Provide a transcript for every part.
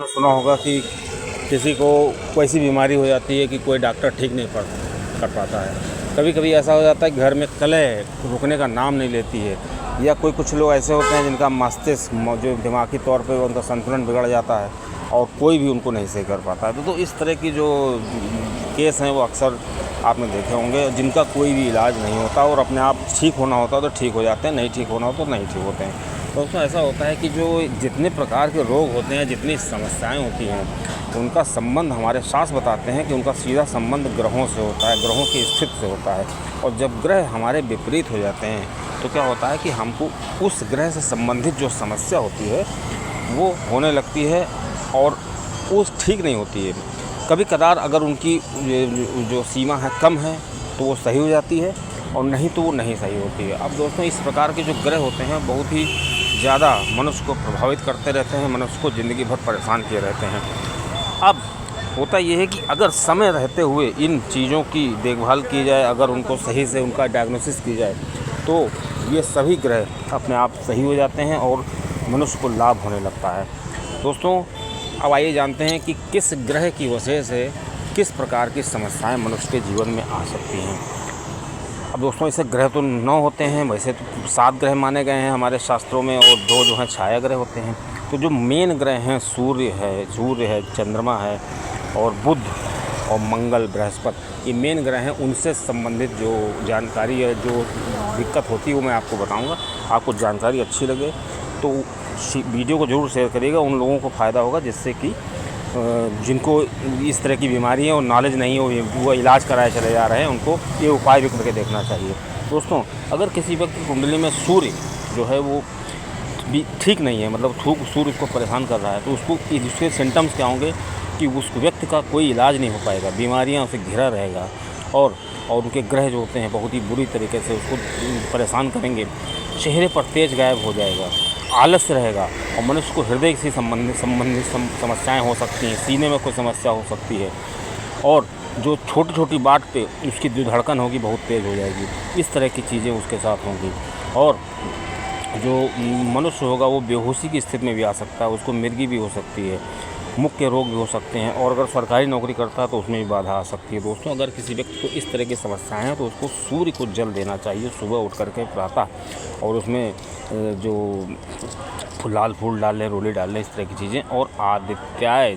सुना होगा कि किसी को कोई सी बीमारी हो जाती है कि कोई डॉक्टर ठीक नहीं कर पाता है। कभी कभी ऐसा हो जाता है कि घर में कलह रुकने का नाम नहीं लेती है, या कुछ लोग ऐसे होते हैं जिनका मस्तिष्क जो दिमागी तौर पे उनका संतुलन बिगड़ जाता है और कोई भी उनको नहीं सही कर पाता है। तो इस तरह की जो केस हैं वो अक्सर आपने देखे होंगे, जिनका कोई भी इलाज नहीं होता और अपने आप ठीक होना होता तो ठीक हो जाते हैं, नहीं ठीक होना हो तो नहीं ठीक होते हैं। तो उसमें ऐसा होता है कि जो जितने प्रकार के रोग होते हैं, जितनी समस्याएं होती हैं, उनका संबंध हमारे शास्त्र बताते हैं कि उनका सीधा संबंध ग्रहों से होता है, ग्रहों की स्थिति से होता है। और जब ग्रह हमारे विपरीत हो जाते हैं तो क्या होता है कि हमको उस ग्रह से संबंधित जो समस्या होती है वो होने लगती है और वो ठीक नहीं होती है। कभी कदार अगर उनकी जो सीमा है कम है तो वो सही हो जाती है, और नहीं तो वो नहीं सही होती है। अब दोस्तों, इस प्रकार के जो ग्रह होते हैं बहुत ही ज़्यादा मनुष्य को प्रभावित करते रहते हैं, मनुष्य को ज़िंदगी भर परेशान किए रहते हैं। अब होता ये है कि अगर समय रहते हुए इन चीज़ों की देखभाल की जाए, अगर उनको सही से उनका डायग्नोसिस की जाए, तो ये सभी ग्रह अपने आप सही हो जाते हैं और मनुष्य को लाभ होने लगता है। दोस्तों, अब आइए जानते हैं कि किस ग्रह की वजह से किस प्रकार की समस्याएं मनुष्य के जीवन में आ सकती हैं। अब दोस्तों, इसे ग्रह तो 9 होते हैं, वैसे तो 7 ग्रह माने गए हैं हमारे शास्त्रों में, और 2 जो हैं छाया ग्रह होते हैं। तो जो मेन ग्रह हैं, सूर्य है, चंद्रमा है और बुध और मंगल, बृहस्पति, ये मेन ग्रह हैं। उनसे संबंधित जो जानकारी है, जो दिक्कत होती है, वो मैं आपको बताऊंगा। आपको जानकारी अच्छी लगे तो वीडियो को ज़रूर शेयर करिएगा, उन लोगों को फ़ायदा होगा जिससे कि जिनको इस तरह की बीमारी है और नॉलेज नहीं हो, वो इलाज कराए चले जा रहे हैं, उनको ये उपाय भी करके देखना चाहिए। दोस्तों, अगर किसी व्यक्ति की कुंडली में सूर्य जो है वो भी ठीक नहीं है, मतलब सूर्य उसको परेशान कर रहा है, तो उसके सिम्टम्स क्या होंगे कि उस व्यक्ति का कोई इलाज नहीं हो पाएगा, बीमारियाँ उसे घिरा रहेगा, और उनके ग्रह जो होते हैं बहुत ही बुरी तरीके से उसको परेशान करेंगे। चेहरे पर तेज गायब हो जाएगा, आलस्य रहेगा, और मनुष्य को हृदय से संबंधित समस्याएं हो सकती हैं, सीने में कोई समस्या हो सकती है, और जो छोटी छोटी बात पे उसकी जो धड़कन होगी बहुत तेज़ हो जाएगी। इस तरह की चीज़ें उसके साथ होंगी, और जो मनुष्य होगा वो बेहोशी की स्थिति में भी आ सकता है, उसको मिर्गी भी हो सकती है, मुख के रोग भी हो सकते हैं, और अगर सरकारी नौकरी करता है तो उसमें भी बाधा आ सकती है। दोस्तों, अगर किसी व्यक्ति को इस तरह की समस्याएं हैं तो उसको सूर्य को जल देना चाहिए सुबह उठ करके प्रातः, और उसमें जो लाल फूल डाल लें, रोली डाल लें, इस तरह की चीज़ें, और आदित्याय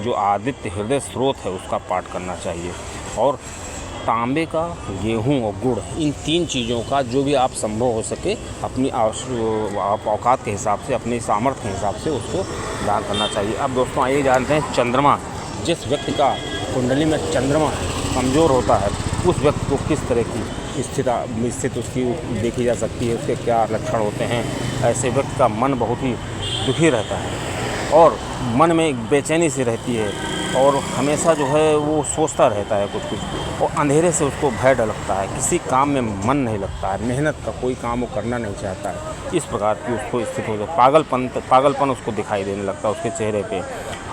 जो आदित्य हृदय स्रोत है उसका पाठ करना चाहिए, और तांबे का, गेहूं और गुड़, इन 3 चीज़ों का जो भी आप संभव हो सके अपनी औकात के हिसाब से, अपनी सामर्थ्य के हिसाब से उसको दान करना चाहिए। अब दोस्तों, आइए जानते हैं चंद्रमा। जिस व्यक्ति का कुंडली में चंद्रमा कमज़ोर होता है उस व्यक्ति को किस तरह की स्थिति उसकी देखी जा सकती है, उसके क्या लक्षण होते हैं। ऐसे व्यक्ति का मन बहुत ही दुखी रहता है और मन में एक बेचैनी सी रहती है, और हमेशा जो है वो सोचता रहता है कुछ, और अंधेरे से उसको भय लगता है, किसी काम में मन नहीं लगता है, मेहनत का कोई काम वो करना नहीं चाहता है। इस प्रकार की उसको स्थिति हो जाए, पागलपन उसको दिखाई देने लगता है उसके चेहरे पे,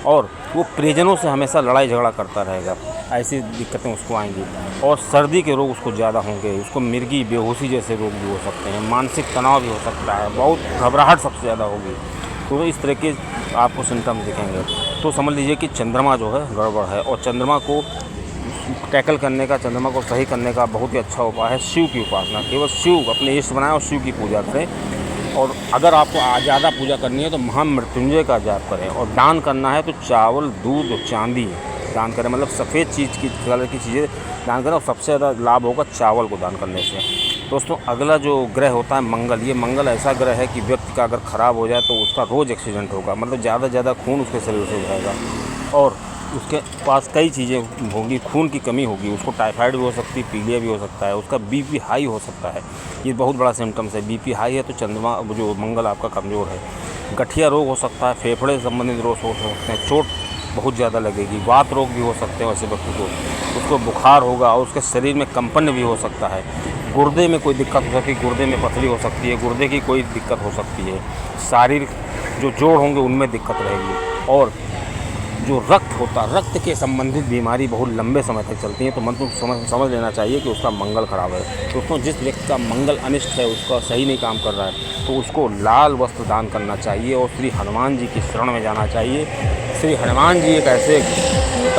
और वो परिजनों से हमेशा लड़ाई झगड़ा करता रहेगा। ऐसी दिक्कतें उसको आएंगी, और सर्दी के रोग उसको ज़्यादा होंगे, उसको मिर्गी, बेहोशी जैसे रोग भी हो सकते हैं, मानसिक तनाव भी हो सकता है, बहुत घबराहट सबसे ज़्यादा होगी। तो इस तरह के आपको सिम्टम्स दिखेंगे, तो समझ लीजिए कि चंद्रमा जो है गड़बड़ है। और चंद्रमा को टैकल करने का, चंद्रमा को सही करने का बहुत ही अच्छा उपाय है शिव की उपासना। केवल शिव अपने इष्ट बनाएं और शिव की पूजा करें, और अगर आपको ज़्यादा पूजा करनी है तो महामृत्युंजय का जाप करें, और दान करना है तो चावल, दूध और चांदी दान करें, मतलब सफ़ेद कलर की चीज़ें दान करें, और सबसे ज़्यादा लाभ होगा चावल को दान करने से। दोस्तों, अगला जो ग्रह होता है मंगल। ये मंगल ऐसा ग्रह है कि व्यक्ति का अगर ख़राब हो जाए तो उसका रोज़ एक्सीडेंट होगा, मतलब ज़्यादा से ज़्यादा खून उसके शरीर से जाएगा, और उसके पास कई चीज़ें होंगी, खून की कमी होगी, उसको टाइफाइड भी हो सकती है, पीलिया भी हो सकता है, उसका बीपी हाई हो सकता है। ये बहुत बड़ा सिम्टम्स है। बीपी हाई है तो चंद्रमा जो मंगल आपका कमज़ोर है। गठिया रोग हो सकता है, फेफड़े से संबंधित रोग हो सकते हैं, चोट बहुत ज़्यादा लगेगी, वात रोग भी हो सकते हैं वैसे व्यक्ति को, उसको बुखार होगा, और उसके शरीर में कंपन भी हो सकता है। गुर्दे में कोई दिक्कत हो सकती है, गुर्दे में पथरी हो सकती है, गुर्दे की कोई दिक्कत हो सकती है, शारीरिक जो जोड़ होंगे उनमें दिक्कत रहेगी, और जो रक्त के संबंधित बीमारी बहुत लंबे समय तक चलती है, तो मन को समझ लेना चाहिए कि उसका मंगल खराब है। दोस्तों, जिस व्यक्ति का मंगल अनिष्ट है, उसका सही नहीं काम कर रहा है, तो उसको लाल वस्त्र दान करना चाहिए और श्री हनुमान जी की शरण में जाना चाहिए। श्री हनुमान जी एक ऐसे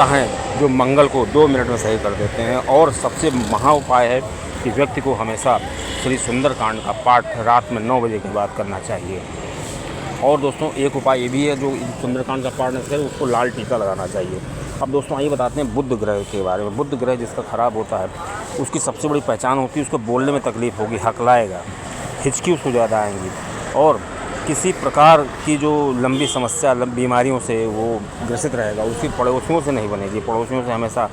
हैं जो मंगल को 2 मिनट में सही कर देते हैं। और सबसे महा उपाय है कि व्यक्ति को हमेशा श्री सुंदरकांड का पाठ रात में 9 बजे के बाद करना चाहिए। और दोस्तों एक उपाय ये भी है, जो सुंदरकांड का पाठ नहीं करे उसको लाल टीका लगाना चाहिए। अब दोस्तों आइए बताते हैं बुध ग्रह के बारे में। बुध ग्रह जिसका ख़राब होता है उसकी सबसे बड़ी पहचान होती है उसको बोलने में तकलीफ़ होगी, हकलाएगा, हिचकी उसको ज़्यादा आएंगी, और किसी प्रकार की जो लंबी समस्या बीमारियों से वो ग्रसित रहेगा। उसकी पड़ोसियों से नहीं बनेगी, पड़ोसियों से हमेशा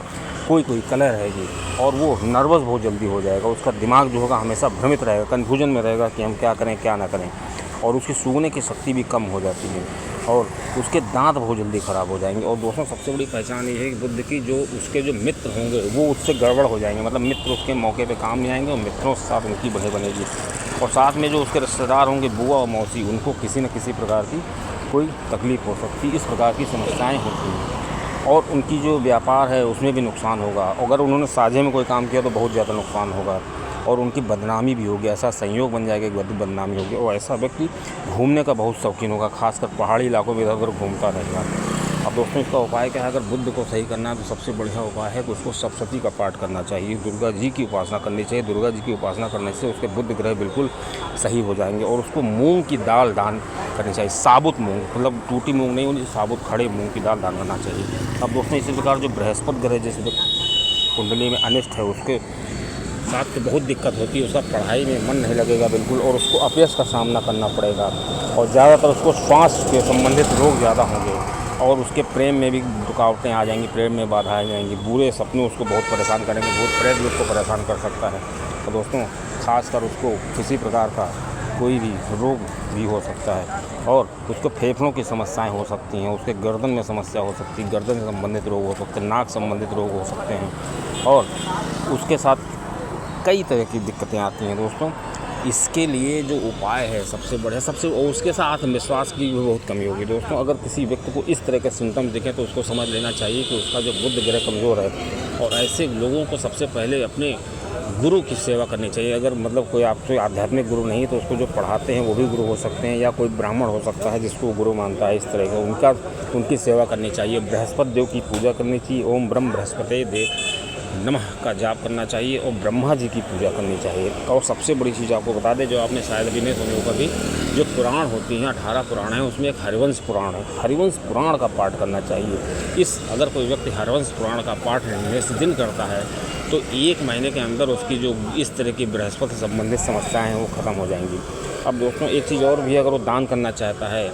कोई कलह रहेगी, और वो नर्वस बहुत जल्दी हो जाएगा। उसका दिमाग जो होगा हमेशा भ्रमित रहेगा, कन्फ्यूजन में रहेगा कि हम क्या करें क्या ना करें, और उसकी सूंघने की शक्ति भी कम हो जाती है, और उसके दांत बहुत जल्दी ख़राब हो जाएंगे। और दोस्तों सबसे बड़ी पहचान ये है कि बुध की, जो उसके जो मित्र होंगे वो उससे गड़बड़ हो जाएंगे, मतलब मित्र उसके मौके पे काम नहीं आएंगे और मित्रों के साथ उनकी बढ़े बनेगी। और साथ में जो उसके रिश्तेदार होंगे बुआ और मौसी, उनको किसी न किसी प्रकार की कोई तकलीफ़ हो सकती है। इस प्रकार की समस्याएँ होती हैं, और उनकी जो व्यापार है उसमें भी नुकसान होगा। अगर उन्होंने साझे में कोई काम किया तो बहुत ज़्यादा नुकसान होगा, और उनकी बदनामी भी होगी। ऐसा संयोग बन जाएगा कि बदनामी होगी। और ऐसा व्यक्ति घूमने का बहुत शौकीन होगा, खासकर पहाड़ी इलाकों में इधर उधर घूमता रहेगा। अब दोस्तों इसका उपाय क्या है? अगर बुध को सही करना है तो सबसे बढ़िया उपाय है कि उसको सप्तशती का पाठ करना चाहिए, दुर्गा जी की उपासना करनी चाहिए। दुर्गा जी की उपासना करने से उसके बुध ग्रह बिल्कुल सही हो जाएंगे। और उसको मूंग की दाल दान करनी चाहिए, साबुत मूंग, मतलब टूटी मूंग नहीं होनी, साबुत खड़े मूंग की दाल दान करना चाहिए। अब दोस्तों इसी प्रकार जो बृहस्पति ग्रह जैसे कुंडली में अनिष्ट है उसके साथ तो बहुत दिक्कत होती है, उसका पढ़ाई में मन नहीं लगेगा बिल्कुल, और उसको अपयश का सामना करना पड़ेगा, और ज़्यादातर उसको श्वास के संबंधित रोग ज़्यादा होंगे, और उसके प्रेम में भी रुकावटें आ जाएंगी, प्रेम में बाधाएं जाएंगी, बुरे सपने उसको बहुत परेशान करेंगे, भूत प्रेत भी उसको परेशान कर सकता है। तो दोस्तों खासकर उसको किसी प्रकार का कोई भी रोग भी हो सकता है, और उसको फेफड़ों की समस्याएं हो सकती हैं, उसके गर्दन में समस्या हो सकती है, गर्दन से संबंधित रोग हो सकते हैं, नाक संबंधित रोग हो सकते हैं, और उसके साथ कई तरह की दिक्कतें आती हैं। दोस्तों इसके लिए जो उपाय है सबसे बढ़िया, और उसके साथ आत्मविश्वास की भी बहुत कमी होगी। दोस्तों अगर किसी व्यक्ति को इस तरह के सिम्टम्स दिखें तो उसको समझ लेना चाहिए कि उसका जो बुध ग्रह कमज़ोर है, और ऐसे लोगों को सबसे पहले अपने गुरु की सेवा करनी चाहिए। अगर मतलब कोई आपसे आध्यात्मिक गुरु नहीं तो उसको जो पढ़ाते हैं वो भी गुरु हो सकते हैं, या कोई ब्राह्मण हो सकता है जिसको गुरु मानता है, इस तरह का उनकी सेवा करनी चाहिए। बृहस्पति देव की पूजा करनी चाहिए, ओम ब्रह्म बृहस्पति देव नमः का जाप करना चाहिए, और ब्रह्मा जी की पूजा करनी चाहिए। और सबसे बड़ी चीज़ आपको बता दें, जो आपने शायद भी नहीं सुनी हो कभी, जो पुराण होती हैं 18 पुराण हैं, उसमें एक हरिवंश पुराण है, हरिवंश पुराण का पाठ करना चाहिए। अगर कोई व्यक्ति हरिवंश पुराण का पाठ नित्य करता है तो 1 महीने के अंदर उसकी जो इस तरह की बृहस्पति से संबंधित समस्याएँ हैं वो ख़त्म हो जाएंगी। अब दोस्तों एक चीज़ और भी, अगर वो दान करना चाहता है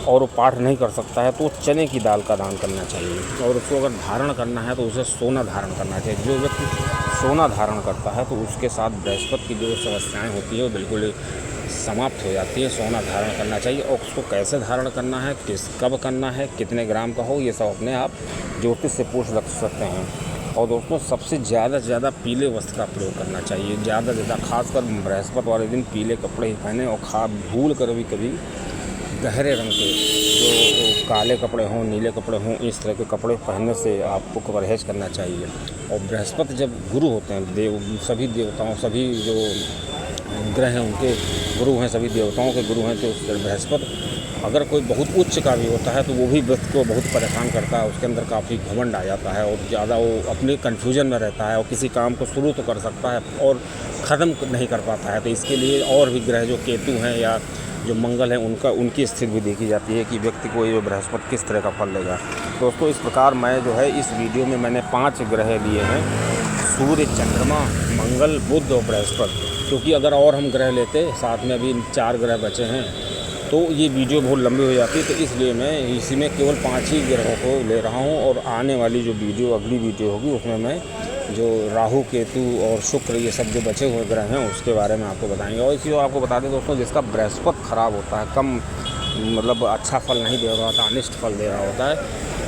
और वो पाठ नहीं कर सकता है तो चने की दाल का दान करना चाहिए, और उसको अगर धारण करना है तो उसे सोना धारण करना चाहिए। जो व्यक्ति सोना धारण करता है तो उसके साथ बृहस्पति की जो समस्याएं होती है वो बिल्कुल समाप्त हो जाती है। सोना धारण करना चाहिए, और उसको कैसे धारण करना है, कब करना है, कितने ग्राम का हो, ये सब अपने आप ज्योतिष से पूछ सकते हैं। और दोस्तों सबसे ज़्यादा से ज़्यादा पीले वस्त्र का प्रयोग करना चाहिए, ज़्यादा से ज़्यादा, खासकर बृहस्पति वाले दिन पीले कपड़े ही पहने, और भूल कर भी कभी गहरे रंग के, जो काले कपड़े हों, नीले कपड़े हों, इस तरह के कपड़े पहनने से आपको परहेज करना चाहिए। और बृहस्पति जब गुरु होते हैं, सभी देवताओं, सभी जो ग्रह हैं उनके गुरु हैं, सभी देवताओं के गुरु हैं, तो बृहस्पति अगर कोई बहुत उच्च का भी होता है तो वो भी व्यक्ति को बहुत परेशान करता है, उसके अंदर काफ़ी घमंड आ जाता है, और ज़्यादा वो अपने कन्फ्यूजन में रहता है, और किसी काम को शुरू तो कर सकता है और ख़त्म नहीं कर पाता है। तो इसके लिए और भी ग्रह जो केतु हैं या जो मंगल है उनकी स्थिति भी देखी जाती है कि व्यक्ति को ये बृहस्पति किस तरह का फल देगा। दोस्तों इस प्रकार मैं जो है इस वीडियो में मैंने 5 ग्रह लिए हैं, सूर्य, चंद्रमा, मंगल, बुध और बृहस्पति, क्योंकि अगर और हम ग्रह लेते, साथ में अभी 4 ग्रह बचे हैं, तो ये वीडियो बहुत लंबी हो जाती, तो इसलिए मैं इसी में केवल 5 ही ग्रहों को ले रहा हूँ। और आने वाली जो वीडियो, अगली वीडियो होगी, उसमें मैं जो राहु, केतु और शुक्र, ये सब जो बचे हुए ग्रह हैं उसके बारे में आपको बताएंगे। और इसी आपको बता दें दोस्तों, जिसका बृहस्पति ख़राब होता है, कम मतलब अच्छा फल नहीं दे रहा होता, अनिष्ट फल दे रहा होता है,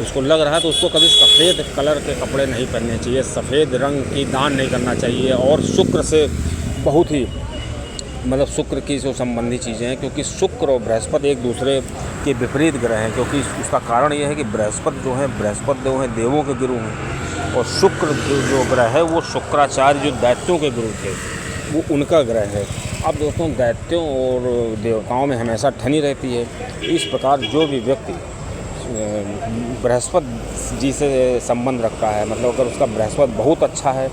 उसको लग रहा है तो उसको कभी सफ़ेद कलर के कपड़े नहीं पहनने चाहिए, सफ़ेद रंग की दान नहीं करना चाहिए, और शुक्र से बहुत ही मतलब शुक्र की जो संबंधी चीज़ें हैं, क्योंकि शुक्र और बृहस्पति एक दूसरे के विपरीत ग्रह हैं। क्योंकि उसका कारण ये है कि बृहस्पति जो है, बृहस्पति देव हैं, देवों के गुरु हैं, और शुक्र जो ग्रह है वो शुक्राचार्य जो दैत्यों के गुरु थे वो उनका ग्रह है। अब दोस्तों दैत्यों और देवताओं में हमेशा ठनी रहती है। इस प्रकार जो भी व्यक्ति बृहस्पति जी से संबंध रखता है। मतलब अगर उसका बृहस्पति बहुत अच्छा है